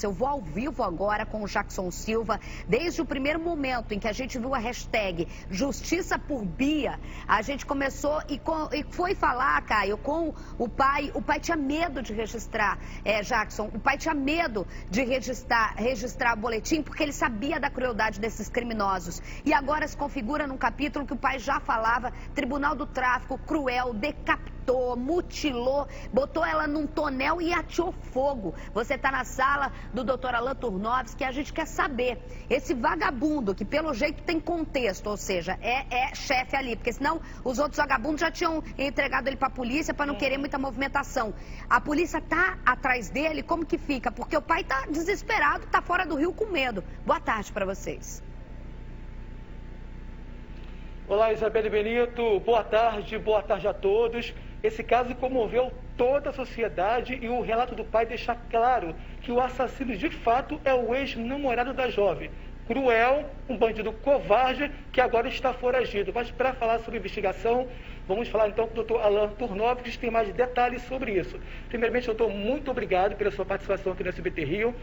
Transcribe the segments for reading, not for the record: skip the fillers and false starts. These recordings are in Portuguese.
Eu vou ao vivo agora com o Jackson Silva. Desde o primeiro momento em que a gente viu a hashtag Justiça por Bia, a gente começou e foi falar, Caio, com o pai. O pai tinha medo de registrar, Jackson, o pai tinha medo de registrar o boletim porque ele sabia da crueldade desses criminosos. E agora se configura num capítulo que o pai já falava: Tribunal do Tráfico, cruel, decapitou, mutilou, botou ela num tonel e ateou fogo. Você está na sala do Dr. Alan Turnovski, que a gente quer saber, esse vagabundo, que pelo jeito tem contexto, ou seja, é chefe ali, porque senão os outros vagabundos já tinham entregado ele para a polícia para não querer muita movimentação. A polícia tá atrás dele, como que fica? Porque o pai tá desesperado, tá fora do Rio com medo. Boa tarde para vocês. Olá, Isabelle Benito, boa tarde a todos. Esse caso comoveu toda a sociedade e o relato do pai deixa claro que o assassino de fato é o ex-namorado da jovem. Cruel, um bandido covarde que agora está foragido. Mas para falar sobre investigação, vamos falar então com o Dr. Alan Turnovski, que tem mais detalhes sobre isso. Primeiramente, doutor, muito obrigado pela sua participação aqui no SBT Rio.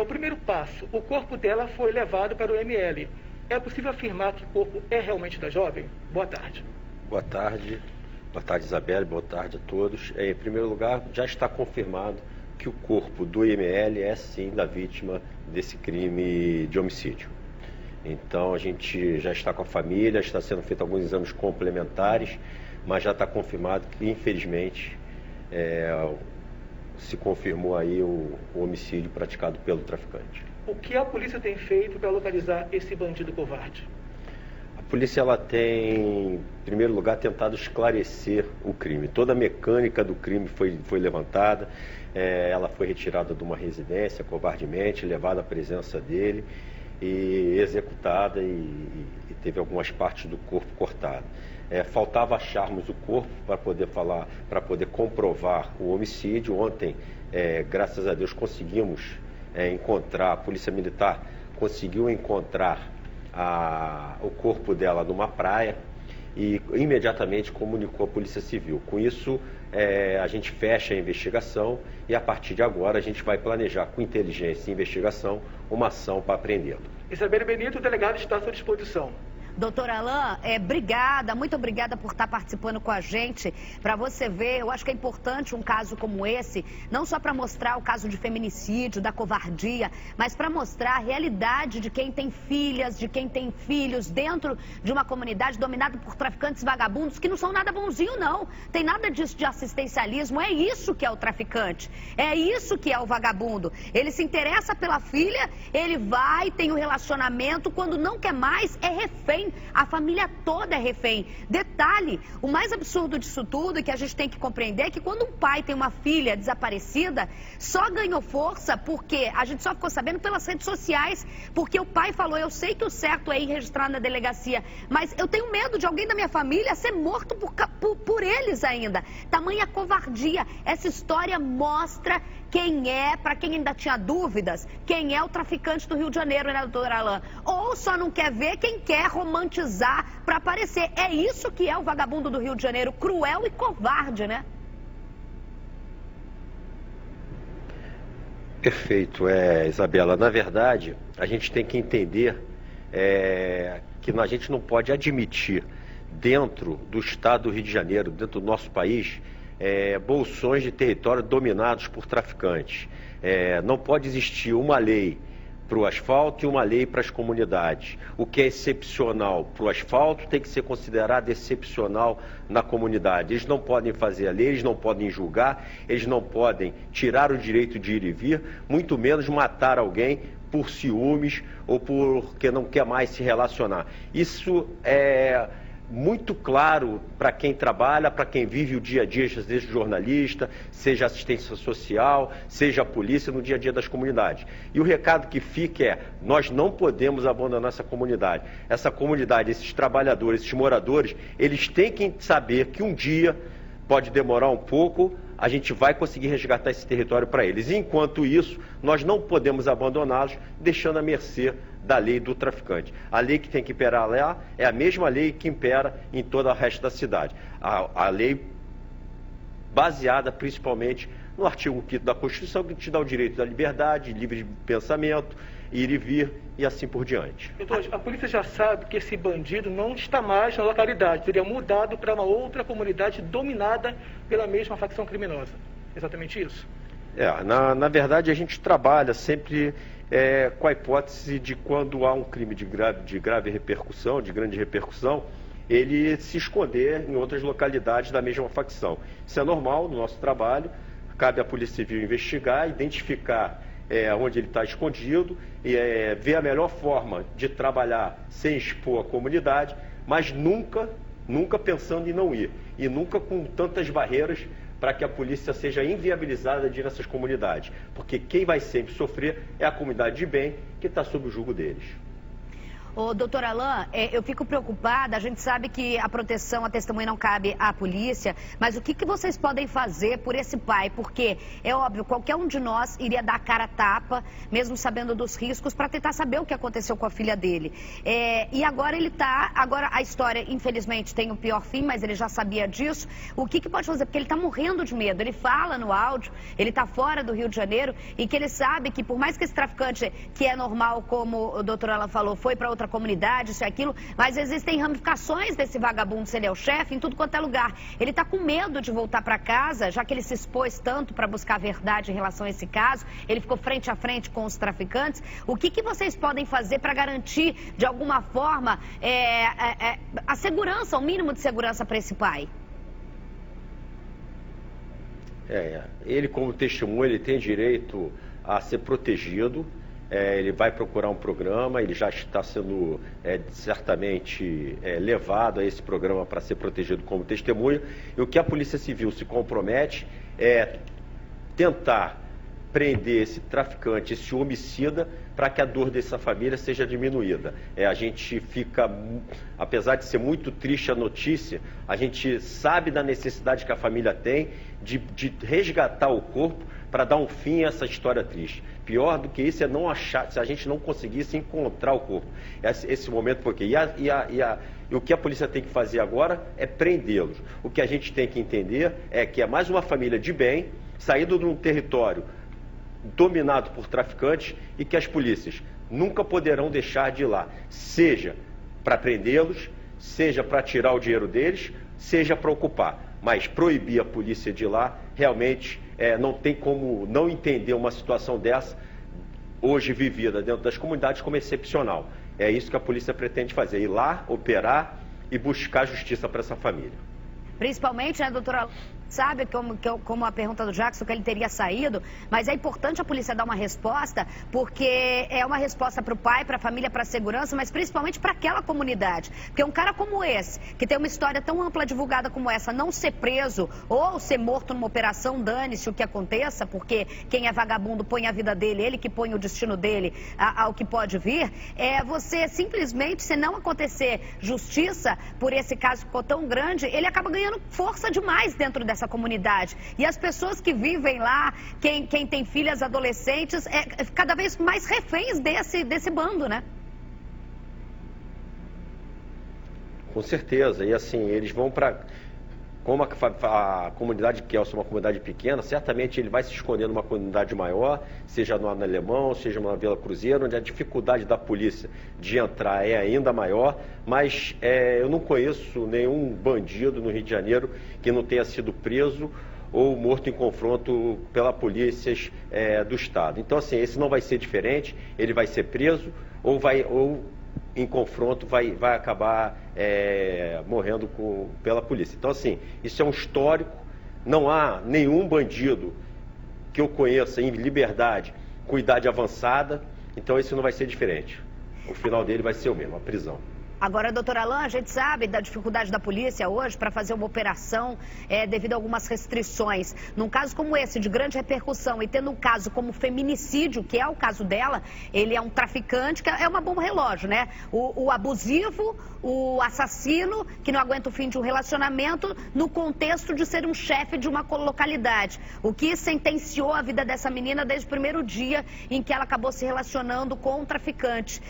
O primeiro passo, o corpo dela foi levado para o ML. É possível afirmar que o corpo é realmente da jovem? Boa tarde. Boa tarde, Isabelle, boa tarde a todos. Em primeiro lugar, já está confirmado que o corpo do ML é sim da vítima desse crime de homicídio. Então a gente já está com a família, está sendo feito alguns exames complementares, mas já está confirmado que infelizmente se confirmou aí o homicídio praticado pelo traficante. O que a polícia tem feito para localizar esse bandido covarde? A polícia ela tem, em primeiro lugar, tentado esclarecer o crime. Toda a mecânica do crime foi levantada, ela foi retirada de uma residência covardemente, levada à presença dele e executada e teve algumas partes do corpo cortadas. Faltava acharmos o corpo para poder comprovar o homicídio. Ontem, graças a Deus, conseguimos encontrar, a Polícia Militar conseguiu encontrar o corpo dela numa praia e imediatamente comunicou à Polícia Civil. Com isso, a gente fecha a investigação e a partir de agora a gente vai planejar com inteligência e investigação uma ação para apreendê-lo. Isabelle Benito, o delegado está à sua disposição. Doutor Alan, muito obrigada por estar participando com a gente. Para você ver, eu acho que é importante um caso como esse, não só para mostrar o caso de feminicídio, da covardia, mas para mostrar a realidade de quem tem filhas, de quem tem filhos dentro de uma comunidade dominada por traficantes vagabundos que não são nada bonzinho, não. Tem nada disso de assistencialismo, é isso que é o traficante, é isso que é o vagabundo. Ele se interessa pela filha, ele vai, tem um relacionamento, quando não quer mais, é refém. A família toda é refém. Detalhe, o mais absurdo disso tudo e que a gente tem que compreender é que quando um pai tem uma filha desaparecida, só ganhou força porque a gente só ficou sabendo pelas redes sociais, porque o pai falou: eu sei que o certo é ir registrar na delegacia, mas eu tenho medo de alguém da minha família ser morto por eles ainda. Tamanha covardia. Essa história mostra quem é, para quem ainda tinha dúvidas, quem é o traficante do Rio de Janeiro, né, doutor Alan? Ou só não quer ver quem quer romantizar para aparecer. É isso que é o vagabundo do Rio de Janeiro, cruel e covarde, né? Perfeito, Isabela. Na verdade, a gente tem que entender que a gente não pode admitir dentro do estado do Rio de Janeiro, dentro do nosso país, bolsões de território dominados por traficantes. Não pode existir uma lei para o asfalto e uma lei para as comunidades. O que é excepcional para o asfalto tem que ser considerado excepcional na comunidade. Eles não podem fazer a lei, eles não podem julgar, eles não podem tirar o direito de ir e vir, muito menos matar alguém por ciúmes ou porque não quer mais se relacionar. Isso é muito claro para quem trabalha, para quem vive o dia a dia, seja jornalista, seja assistência social, seja a polícia, no dia a dia das comunidades. E o recado que fica é: nós não podemos abandonar essa comunidade. Essa comunidade, esses trabalhadores, esses moradores, eles têm que saber que um dia, pode demorar um pouco, a gente vai conseguir resgatar esse território para eles. E, enquanto isso, nós não podemos abandoná-los, deixando à mercê da lei do traficante. A lei que tem que imperar lá é a mesma lei que impera em todo o resto da cidade. A lei baseada principalmente no artigo 5º da Constituição, que te dá o direito da liberdade, livre de pensamento, ir e vir e assim por diante. Então, a polícia já sabe que esse bandido não está mais na localidade, teria mudado para uma outra comunidade dominada pela mesma facção criminosa. Exatamente isso? Na verdade, a gente trabalha sempre com a hipótese de quando há um crime de grave repercussão, de grande repercussão, ele se esconder em outras localidades da mesma facção. Isso é normal no nosso trabalho, cabe à Polícia Civil investigar, identificar onde ele está escondido, ver a melhor forma de trabalhar sem expor a comunidade, mas nunca pensando em não ir, e nunca com tantas barreiras para que a polícia seja inviabilizada de ir nessas comunidades, porque quem vai sempre sofrer é a comunidade de bem que está sob o jugo deles. Ô, doutor Alain, eu fico preocupada, a gente sabe que a proteção, a testemunha não cabe à polícia, mas o que vocês podem fazer por esse pai? Porque, é óbvio, qualquer um de nós iria dar a cara a tapa, mesmo sabendo dos riscos, para tentar saber o que aconteceu com a filha dele. E agora agora a história, infelizmente, tem o pior fim, mas ele já sabia disso. O que pode fazer? Porque ele está morrendo de medo, ele fala no áudio, ele está fora do Rio de Janeiro, e que ele sabe que por mais que esse traficante, que é normal, como o doutor Alain falou, foi para outra comunidade, isso e aquilo, mas existem ramificações desse vagabundo, se ele é o chefe, em tudo quanto é lugar. Ele está com medo de voltar para casa, já que ele se expôs tanto para buscar a verdade em relação a esse caso, ele ficou frente a frente com os traficantes. O que vocês podem fazer para garantir, de alguma forma, a segurança, o mínimo de segurança para esse pai? Ele, como testemunha, ele tem direito a ser protegido. Ele vai procurar um programa, ele já está sendo certamente levado a esse programa para ser protegido como testemunha. E o que a Polícia Civil se compromete é tentar prender esse traficante, esse homicida, para que a dor dessa família seja diminuída. A gente fica, apesar de ser muito triste a notícia, a gente sabe da necessidade que a família tem de resgatar o corpo para dar um fim a essa história triste. Pior do que isso é não achar, se a gente não conseguisse encontrar o corpo. Esse momento foi aqui. E o que a polícia tem que fazer agora é prendê-los. O que a gente tem que entender é que é mais uma família de bem, saindo de um território dominado por traficantes, e que as polícias nunca poderão deixar de ir lá, seja para prendê-los, seja para tirar o dinheiro deles, seja para ocupar. Mas proibir a polícia de ir lá, realmente não tem como não entender uma situação dessa, hoje vivida dentro das comunidades, como excepcional. É isso que a polícia pretende fazer, ir lá, operar e buscar justiça para essa família. Principalmente, né, doutora, sabe como a pergunta do Jackson, que ele teria saído, mas é importante a polícia dar uma resposta, porque é uma resposta para o pai, para a família, para a segurança, mas principalmente para aquela comunidade. Porque um cara como esse, que tem uma história tão ampla divulgada como essa, não ser preso ou ser morto numa operação, dane-se o que aconteça, porque quem é vagabundo põe a vida dele, ele que põe o destino dele ao que pode vir, você simplesmente, se não acontecer justiça por esse caso que ficou tão grande, ele acaba ganhando força demais dentro dessa comunidade. E as pessoas que vivem lá, quem tem filhas adolescentes, cada vez mais reféns desse bando, né? Com certeza. E assim, eles vão para... Como a comunidade de Kelso é uma comunidade pequena, certamente ele vai se esconder numa comunidade maior, seja no Alemão, seja na Vila Cruzeiro, onde a dificuldade da polícia de entrar é ainda maior, mas eu não conheço nenhum bandido no Rio de Janeiro que não tenha sido preso ou morto em confronto pela polícia do Estado. Então, assim, esse não vai ser diferente, ele vai ser preso ou em confronto vai acabar morrendo pela polícia. Então, assim, isso é um histórico, não há nenhum bandido que eu conheça em liberdade com idade avançada, então isso não vai ser diferente. O final dele vai ser o mesmo, a prisão. Agora, doutor Alain, a gente sabe da dificuldade da polícia hoje para fazer uma operação devido a algumas restrições. Num caso como esse, de grande repercussão, e tendo um caso como feminicídio, que é o caso dela, ele é um traficante, que é uma bomba relógio, né? O abusivo, o assassino, que não aguenta o fim de um relacionamento, no contexto de ser um chefe de uma localidade. O que sentenciou a vida dessa menina desde o primeiro dia em que ela acabou se relacionando com um traficante.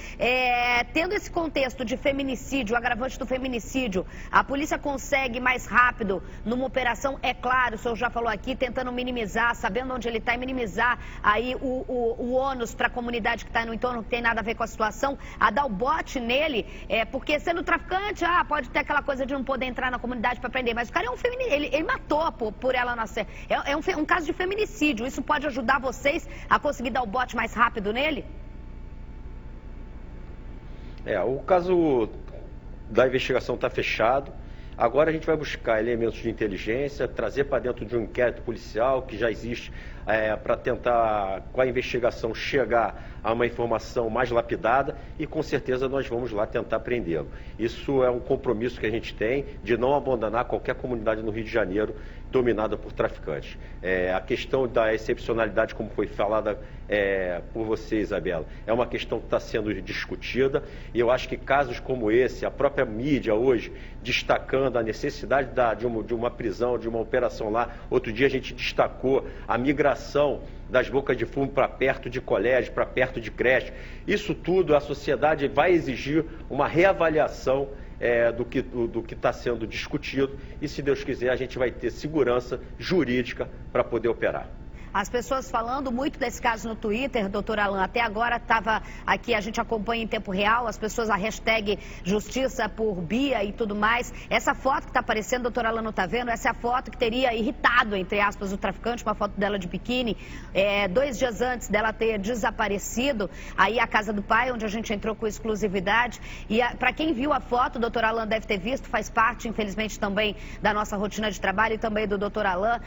Tendo esse contexto de feminicídio, feminicídio, o agravante do feminicídio, a polícia consegue mais rápido numa operação, é claro, o senhor já falou aqui, tentando minimizar, sabendo onde ele está e minimizar aí o ônus para a comunidade que está no entorno, que tem nada a ver com a situação, a dar o bote nele, porque sendo traficante, pode ter aquela coisa de não poder entrar na comunidade para prender, mas o cara é um feminicídio, ele matou por ela nascer. É um caso de feminicídio, isso pode ajudar vocês a conseguir dar o bote mais rápido nele? O caso da investigação está fechado. Agora a gente vai buscar elementos de inteligência, trazer para dentro de um inquérito policial que já existe, para tentar, com a investigação, chegar a uma informação mais lapidada e com certeza nós vamos lá tentar prendê-lo. Isso é um compromisso que a gente tem de não abandonar qualquer comunidade no Rio de Janeiro dominada por traficantes. A questão da excepcionalidade, como foi falada por você, Isabela, é uma questão que está sendo discutida e eu acho que casos como esse, a própria mídia hoje destacando a necessidade de uma prisão, de uma operação lá. Outro dia a gente destacou a migração das bocas de fumo para perto de colégio, para perto de creche. Isso tudo a sociedade vai exigir uma reavaliação do que está sendo discutido e, se Deus quiser, a gente vai ter segurança jurídica para poder operar. As pessoas falando muito desse caso no Twitter, doutor Alain, até agora estava aqui, a gente acompanha em tempo real, as pessoas, a hashtag Justiça por Bia e tudo mais. Essa foto que está aparecendo, doutor Alain não está vendo, essa é a foto que teria irritado, entre aspas, o traficante, uma foto dela de biquíni, 2 dias antes dela ter desaparecido, aí a casa do pai, onde a gente entrou com exclusividade. E para quem viu a foto, o doutor Alain deve ter visto, faz parte, infelizmente, também da nossa rotina de trabalho e também do doutor Alain.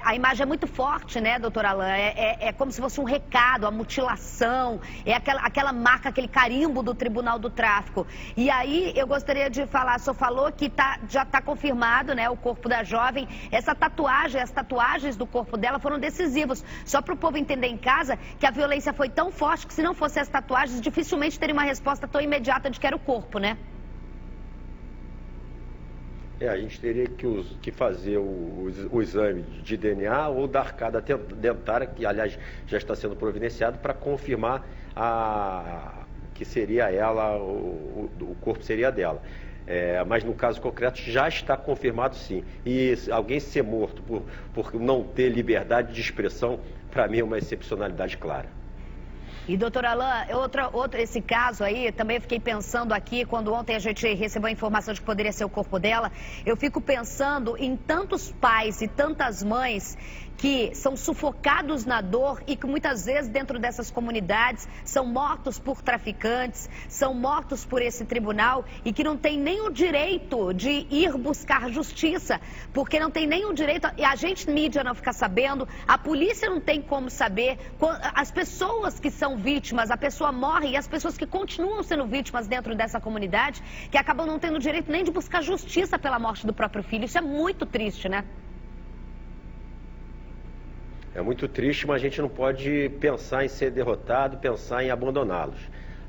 A imagem é muito forte, né, doutor Alain? É como se fosse um recado, a mutilação, aquela marca, aquele carimbo do Tribunal do Tráfico. E aí eu gostaria de falar, o senhor falou que já está confirmado, né, o corpo da jovem. Essa tatuagem, as tatuagens do corpo dela foram decisivos. Só para o povo entender em casa que a violência foi tão forte que, se não fossem as tatuagens, dificilmente teria uma resposta tão imediata de que era o corpo, né? A gente teria que fazer o exame de DNA ou da arcada dentária, que aliás já está sendo providenciado, para confirmar que seria ela, o corpo seria dela. Mas no caso concreto já está confirmado, sim. E alguém ser morto por não ter liberdade de expressão, para mim é uma excepcionalidade clara. E, doutor Alain, esse caso aí, também fiquei pensando aqui, quando ontem a gente recebeu a informação de que poderia ser o corpo dela, eu fico pensando em tantos pais e tantas mães que são sufocados na dor e que muitas vezes dentro dessas comunidades são mortos por traficantes, são mortos por esse tribunal e que não tem nem o direito de ir buscar justiça, porque não tem nem o direito, e a gente, mídia, não fica sabendo, a polícia não tem como saber, as pessoas que são vítimas, a pessoa morre e as pessoas que continuam sendo vítimas dentro dessa comunidade, que acabam não tendo direito nem de buscar justiça pela morte do próprio filho. Isso é muito triste, né? É muito triste, mas a gente não pode pensar em ser derrotado, pensar em abandoná-los.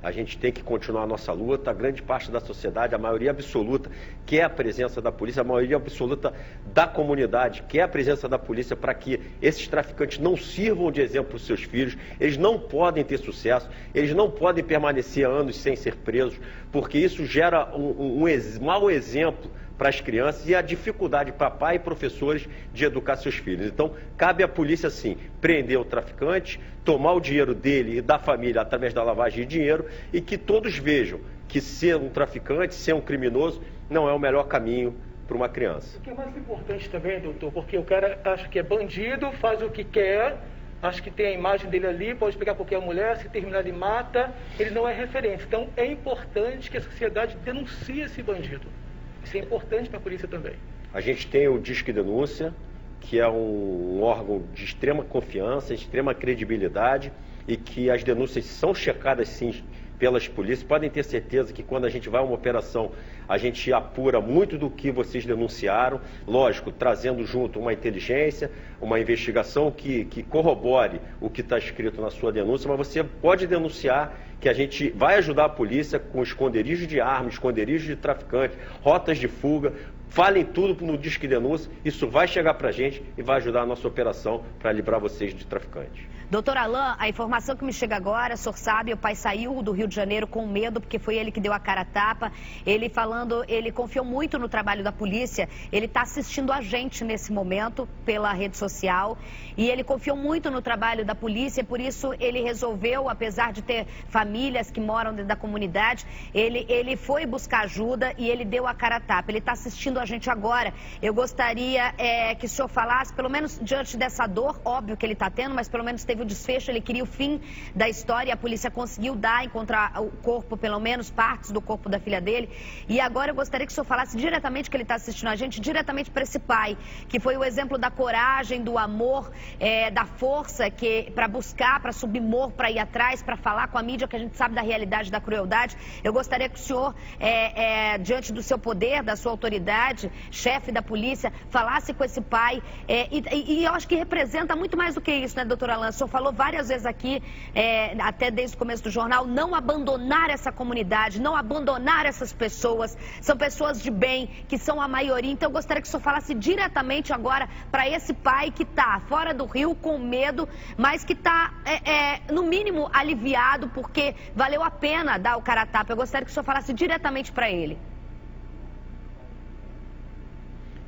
A gente tem que continuar a nossa luta. A grande parte da sociedade, a maioria absoluta, quer a presença da polícia, a maioria absoluta da comunidade quer a presença da polícia para que esses traficantes não sirvam de exemplo para os seus filhos. Eles não podem ter sucesso, eles não podem permanecer anos sem ser presos, porque isso gera um mau exemplo para as crianças e a dificuldade para pai e professores de educar seus filhos. Então, cabe à polícia, sim, prender o traficante, tomar o dinheiro dele e da família através da lavagem de dinheiro e que todos vejam que ser um traficante, ser um criminoso, não é o melhor caminho para uma criança. O que é mais importante também, doutor, porque o cara acha que é bandido, faz o que quer, acha que tem a imagem dele ali, pode pegar qualquer mulher, se terminar ele mata, ele não é referência. Então, é importante que a sociedade denuncie esse bandido. Isso é importante para a polícia também. A gente tem o Disque Denúncia, que é um órgão de extrema confiança, de extrema credibilidade e que as denúncias são checadas, sim, pelas polícias. Podem ter certeza que quando a gente vai a uma operação, a gente apura muito do que vocês denunciaram, lógico, trazendo junto uma inteligência, uma investigação que corrobore o que está escrito na sua denúncia, mas você pode denunciar que a gente vai ajudar a polícia com esconderijo de armas, esconderijo de traficantes, rotas de fuga. Falem tudo no Disque Denúncia, isso vai chegar para a gente e vai ajudar a nossa operação para livrar vocês de traficantes. Doutor Alain, a informação que me chega agora, o senhor sabe, o pai saiu do Rio de Janeiro com medo, porque foi ele que deu a cara a tapa. Ele confiou muito no trabalho da polícia, ele está assistindo a gente nesse momento pela rede social e ele confiou muito no trabalho da polícia, por isso ele resolveu, apesar de ter famílias que moram dentro da comunidade, ele foi buscar ajuda e ele deu a cara a tapa. Ele está assistindo a gente agora. Eu gostaria que o senhor falasse, pelo menos diante dessa dor, óbvio que ele está tendo, mas pelo menos teve o desfecho, ele queria o fim da história e a polícia conseguiu encontrar o corpo, pelo menos partes do corpo da filha dele. E agora eu gostaria que o senhor falasse diretamente, que ele está assistindo a gente, diretamente para esse pai, que foi o exemplo da coragem, do amor, da força para buscar, para subir morro, para ir atrás, para falar com a mídia, que a gente sabe da realidade, da crueldade. Eu gostaria que o senhor, diante do seu poder, da sua autoridade, chefe da polícia, falasse com esse pai. E eu acho que representa muito mais do que isso, né, doutor Alain? O senhor falou várias vezes aqui, até desde o começo do jornal, não abandonar essa comunidade, não abandonar essas pessoas. São pessoas de bem, que são a maioria. Então eu gostaria que o senhor falasse diretamente agora para esse pai que está fora do Rio com medo, mas que está, no mínimo, aliviado, porque valeu a pena dar o cara a tapa. Eu gostaria que o senhor falasse diretamente para ele.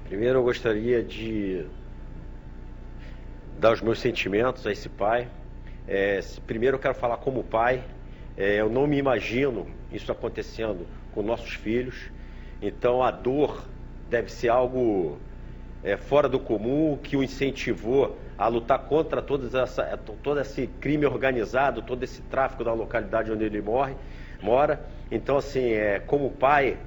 Primeiro eu gostaria de dar os meus sentimentos a esse pai. Primeiro eu quero falar como pai. Eu não me imagino isso acontecendo com nossos filhos. Então a dor deve ser algo fora do comum, que o incentivou a lutar contra todo esse crime organizado, todo esse tráfico da localidade onde ele mora. Então, assim, como pai,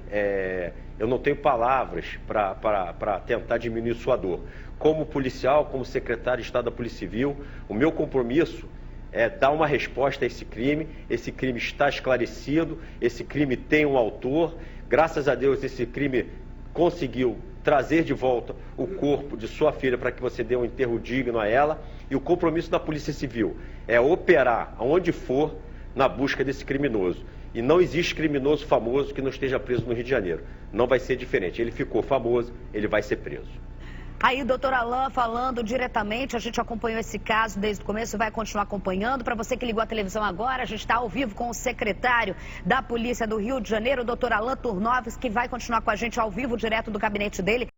eu não tenho palavras para tentar diminuir sua dor. Como policial, como secretário de Estado da Polícia Civil, o meu compromisso é dar uma resposta a esse crime. Esse crime está esclarecido, esse crime tem um autor. Graças a Deus, esse crime conseguiu trazer de volta o corpo de sua filha para que você dê um enterro digno a ela. E o compromisso da Polícia Civil é operar aonde for na busca desse criminoso. E não existe criminoso famoso que não esteja preso no Rio de Janeiro. Não vai ser diferente. Ele ficou famoso, ele vai ser preso. Aí o doutor Alain falando diretamente, a gente acompanhou esse caso desde o começo, vai continuar acompanhando. Para você que ligou a televisão agora, a gente está ao vivo com o secretário da Polícia do Rio de Janeiro, o doutor Alain Turnovski, que vai continuar com a gente ao vivo, direto do gabinete dele.